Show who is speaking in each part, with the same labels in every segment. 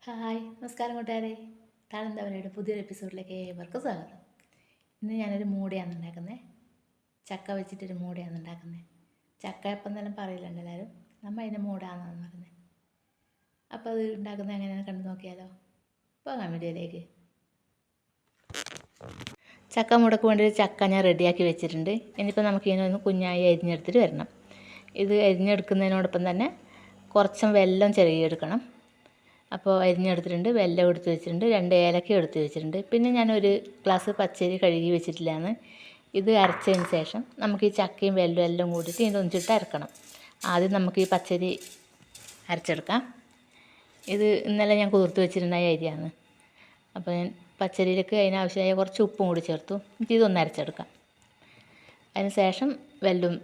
Speaker 1: Hi നമസ്കാരം കൂട്ടുകാരെ. താഴെന്തവനയുടെ പുതിയൊരു എപ്പിസോഡിലേക്ക് ഏവർക്കും സ്വാഗതം. ഇന്ന് ഞാനൊരു മൂടയാണ് ഉണ്ടാക്കുന്നത്. ചക്ക വെച്ചിട്ടൊരു മൂടയാണ് ഉണ്ടാക്കുന്നത്. ചക്ക എപ്പം എന്നെല്ലാം പറയില്ലുണ്ട് എല്ലാവരും. നമ്മൾ അതിനെ മൂടാന്നാണ് പറയുന്നത്. അപ്പോൾ അത് ഉണ്ടാക്കുന്നത് എങ്ങനെയാണ് കണ്ടു നോക്കിയാലോ. പോകാം വീഡിയോയിലേക്ക്. ചക്ക മൂടക്ക് വേണ്ടി ചക്ക ഞാൻ റെഡിയാക്കി വെച്ചിട്ടുണ്ട്. ഇനിയിപ്പോൾ നമുക്ക് ഇതിനൊന്ന് കുഞ്ഞായി അരിഞ്ഞെടുത്തിട്ട് വരണം. ഇത് അരിഞ്ഞെടുക്കുന്നതിനോടൊപ്പം തന്നെ കുറച്ചും വെല്ലം ചിരകിയെടുക്കണം. അപ്പോൾ അരിഞ്ഞെടുത്തിട്ടുണ്ട്, വെല്ലം എടുത്ത് വെച്ചിട്ടുണ്ട്, 2 ഏലക്ക എടുത്ത് വെച്ചിട്ടുണ്ട്. പിന്നെ ഞാനൊരു ഗ്ലാസ് പച്ചരി കഴുകി വെച്ചിട്ടില്ലാന്ന്. ഇത് അരച്ചതിന് ശേഷം നമുക്ക് ഈ ചക്കയും വെല്ലം എല്ലാം കൂടിയിട്ട് ഇതിൻ്റെ ഒന്നിച്ചിട്ട് അരക്കണം. ആദ്യം നമുക്ക് ഈ പച്ചരി അരച്ചെടുക്കാം. ഇത് ഇന്നലെ ഞാൻ കുതിർത്ത് വെച്ചിട്ടുണ്ടായ അരിയാണ്. അപ്പോൾ ഞാൻ പച്ചരിയിലേക്ക് അതിനാവശ്യമായ കുറച്ച് ഉപ്പും കൂടി ചേർത്തു. എനിക്ക് ഇതൊന്ന് അരച്ചെടുക്കാം. അതിന് ശേഷം വെല്ലം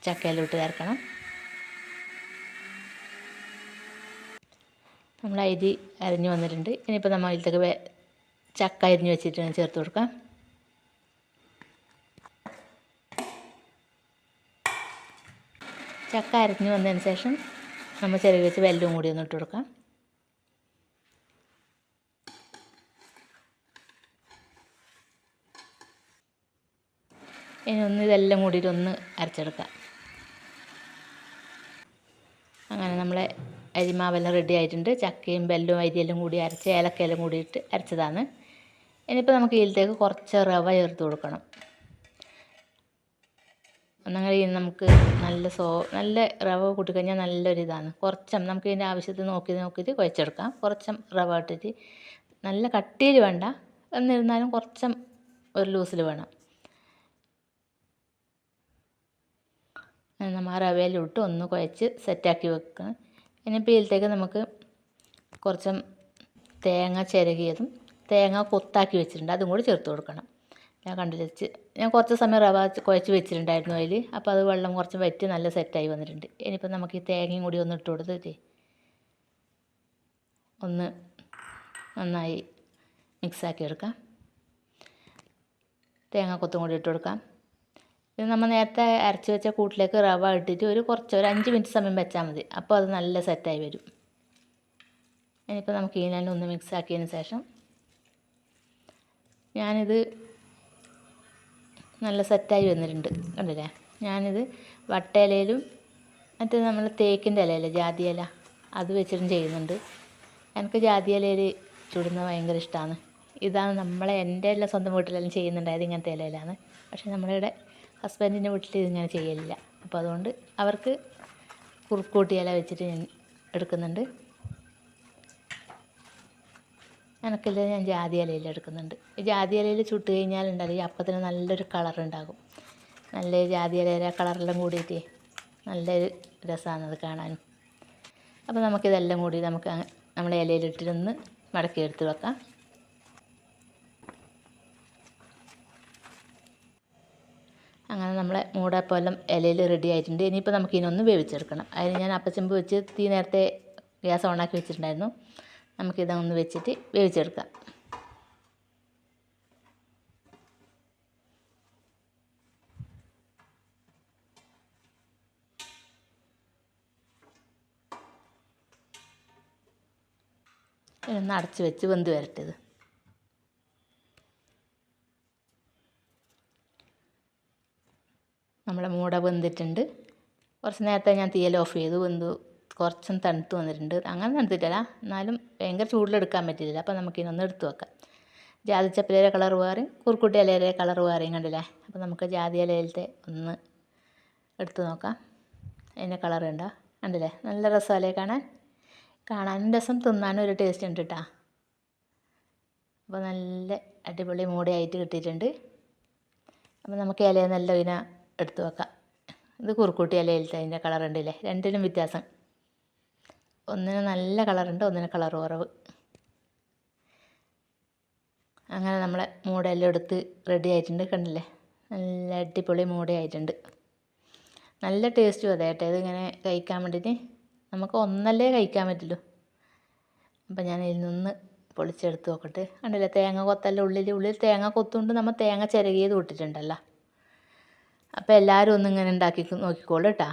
Speaker 1: ചക്കയെല്ലാം ഇട്ട് ചേർക്കണം. നമ്മൾ അരി അരിഞ്ഞ് വന്നിട്ടുണ്ട്. ഇനിയിപ്പോൾ നമ്മൾ അതിലേക്ക് ചക്ക അരിഞ്ഞ് വെച്ചിട്ട് ചേർത്ത് കൊടുക്കാം. ചക്ക അരിഞ്ഞ് വന്നതിന് ശേഷം നമ്മൾ ചിരകി വെച്ച് വെല്ലവും കൂടി ഒന്ന് ഇട്ട് കൊടുക്കാം. ഇനി ഇതെല്ലാം കൂടിയിട്ട് ഒന്ന് അരച്ചെടുക്കാം. അങ്ങനെ നമ്മളെ അരിമാവെല്ലാം റെഡി ആയിട്ടുണ്ട്. ചക്കയും വെല്ലവും അരിയെല്ലാം കൂടി അരച്ച് ഏലക്കയെല്ലാം കൂടിയിട്ട് അരച്ചതാണ്. ഇനിയിപ്പോൾ നമുക്ക് ഇതിലേക്ക് കുറച്ച് റവ ചേർത്ത് കൊടുക്കണം. ഒന്നെങ്കിൽ നമുക്ക് നല്ല റവ കൂട്ടിക്കഴിഞ്ഞാൽ നല്ലൊരിതാണ്. കുറച്ചും നമുക്ക് ഇതിൻ്റെ ആവശ്യത്തിന് നോക്കിയിട്ട് കുഴച്ചെടുക്കാം. കുറച്ചും റവ ഇട്ടിട്ട് നല്ല കട്ടിയിൽ വേണ്ട, എന്നിരുന്നാലും കുറച്ചും ഒരു ലൂസിൽ വേണം. നമ്മൾ ആ റവയിലും ഇട്ട് ഒന്ന് കുഴച്ച് സെറ്റാക്കി വെക്കണം. ഇനിയിപ്പോൾ ഇതിലേക്ക് നമുക്ക് കുറച്ചും തേങ്ങ ചിരകിയതും തേങ്ങ കൊത്താക്കി വെച്ചിട്ടുണ്ട്, അതും കൂടി ചേർത്ത് കൊടുക്കണം. ഞാൻ കുറച്ച് സമയം റവ കുഴച്ച് വെച്ചിട്ടുണ്ടായിരുന്നു അതിൽ. അപ്പോൾ അത് വെള്ളം കുറച്ച് വറ്റി നല്ല സെറ്റായി വന്നിട്ടുണ്ട്. ഇനിയിപ്പോൾ നമുക്ക് ഈ തേങ്ങയും കൂടി ഒന്ന് ഇട്ട് കൊടുത്തിട്ട് ഒന്ന് നന്നായി മിക്സാക്കി എടുക്കാം. തേങ്ങ കൊത്തും കൂടി ഇട്ട് കൊടുക്കാം. ഇത് നമ്മൾ നേരത്തെ അരച്ച് വെച്ച കൂട്ടിലേക്ക് റവ ഇട്ടിട്ട് ഒരു 5 മിനിറ്റ് സമയം വെച്ചാൽ മതി. അപ്പോൾ അത് നല്ല സെറ്റായി വരും. ഇനിയിപ്പോൾ നമുക്ക് ഇതിനെല്ലാം ഒന്ന് മിക്സ് ആക്കിയതിന് ശേഷം ഞാനിത് നല്ല സെറ്റായി വന്നിട്ടുണ്ട്, കണ്ടില്ലേ. ഞാനിത് വട്ടയിലയിലും മറ്റേ നമ്മൾ തേക്കിൻ്റെ ഇലയില്ലേ, ജാതി ഇല, അത് വെച്ചിട്ടും ചെയ്യുന്നുണ്ട്. എനിക്ക് ജാതി ഇലയിൽ ചുടുന്നത് ഭയങ്കര ഇഷ്ടമാണ്. ഇതാണ് എൻ്റെ എല്ലാം സ്വന്തം വീട്ടിലെല്ലാം ചെയ്യുന്നുണ്ടായത് ഇങ്ങനത്തെ ഇലയിലാണ്. പക്ഷേ നമ്മളിവിടെ ഹസ്ബൻഡിൻ്റെ വീട്ടിൽ ഇതിങ്ങനെ ചെയ്യലില്ല. അപ്പോൾ അതുകൊണ്ട് അവർക്ക് കുറുക്കൂട്ടി ഇല വെച്ചിട്ട് ഞാൻ എടുക്കുന്നുണ്ട്. എനിക്കില്ല, ഞാൻ ജാതി ഇലയിൽ എടുക്കുന്നുണ്ട്. ഈ ജാതി ഇലയിൽ ചുട്ട് കഴിഞ്ഞാലുണ്ടല്ലോ ഈ അപ്പത്തിന് നല്ലൊരു കളറുണ്ടാകും. നല്ല ജാതി ഇലയുടെ കളറെല്ലാം കൂടിയിട്ട് നല്ലൊരു രസമാണ് അത് കാണാനും. അപ്പോൾ നമുക്കിതെല്ലാം കൂടി നമ്മുടെ ഇലയിലിട്ടിട്ടൊന്ന് മടക്കി എടുത്ത് വെക്കാം. അങ്ങനെ നമ്മളെ മൂടപ്പം ഇലയിൽ റെഡി ആയിട്ടുണ്ട്. ഇനിയിപ്പോൾ നമുക്ക് ഇതിനൊന്ന് വേവിച്ചെടുക്കണം. അതിന് ഞാൻ അപ്പച്ചെമ്പ് വെച്ച് തീ നേരത്തെ ഗ്യാസ് ഓണാക്കി വെച്ചിട്ടുണ്ടായിരുന്നു. നമുക്കിതൊന്ന് വെച്ചിട്ട് വേവിച്ചെടുക്കാം. ഇതൊന്ന് അടച്ച് വെച്ച് വെന്ത് വരട്ടത്. നമ്മളെ മൂട വെന്തിട്ടുണ്ട്. കുറച്ച് നേരത്തെ ഞാൻ തീയൽ ഓഫ് ചെയ്തു. കുറച്ചും തണുത്ത് വന്നിട്ടുണ്ട്. അങ്ങനെ തണുത്തിട്ടല്ല, എന്നാലും ഭയങ്കര ചൂടിലെടുക്കാൻ പറ്റില്ല. അപ്പോൾ നമുക്കിതൊന്ന് എടുത്ത് വെക്കാം. ജാതിച്ചപ്പിലയുടെ കളർ വേറെയും കുറുക്കുട്ടി ഇലയുടെ കളർ വേറെയും കണ്ടില്ലേ. അപ്പോൾ നമുക്ക് ജാതി ഇലയിലത്തെ ഒന്ന് എടുത്ത് നോക്കാം. അതിൻ്റെ കളർ ഉണ്ടോ, കണ്ടില്ലേ. നല്ല രസമല്ലേ കാണാനും രസം, തിന്നാനും ഒരു ടേസ്റ്റ് ഉണ്ട് കേട്ടോ. അപ്പോൾ നല്ല അടിപൊളി മൂടയായിട്ട് കിട്ടിയിട്ടുണ്ട്. അപ്പോൾ നമുക്ക് ഇലയെന്നെല്ലാം ഇതിനെ എടുത്ത് വെക്കാം. ഇത് കുറുക്കൂട്ടി ഇലയിലത്തെ അതിൻ്റെ കളർ ഉണ്ടല്ലേ, രണ്ടിനും വ്യത്യാസം. ഒന്നിന് നല്ല കളറുണ്ട്, ഒന്നിന് കളർ കുറവ്. അങ്ങനെ നമ്മളെ മൂടയെല്ലാം എടുത്ത് റെഡി ആയിട്ടുണ്ട്, കണ്ടില്ലേ. നല്ല അടിപൊളി മൂടയായിട്ടുണ്ട്. നല്ല ടേസ്റ്റും അതെ കേട്ടോ. ഇതിങ്ങനെ കഴിക്കാൻ വേണ്ടിയിട്ട് നമുക്ക് ഒന്നല്ലേ കഴിക്കാൻ പറ്റുള്ളൂ. അപ്പം ഞാൻ ഇതിൽ നിന്ന് പൊളിച്ചെടുത്ത് നോക്കട്ടെ. കണ്ടില്ലേ, തേങ്ങ കൊത്തല്ല ഉള്ളിൽ തേങ്ങ കൊത്തുകൊണ്ട് നമ്മൾ തേങ്ങ ചിരകിയത് ഇട്ടിട്ടുണ്ടല്ലോ. അപ്പോൾ എല്ലാവരും ഒന്നിങ്ങനെ ഉണ്ടാക്കി നോക്കിക്കോളൂ കേട്ടോ.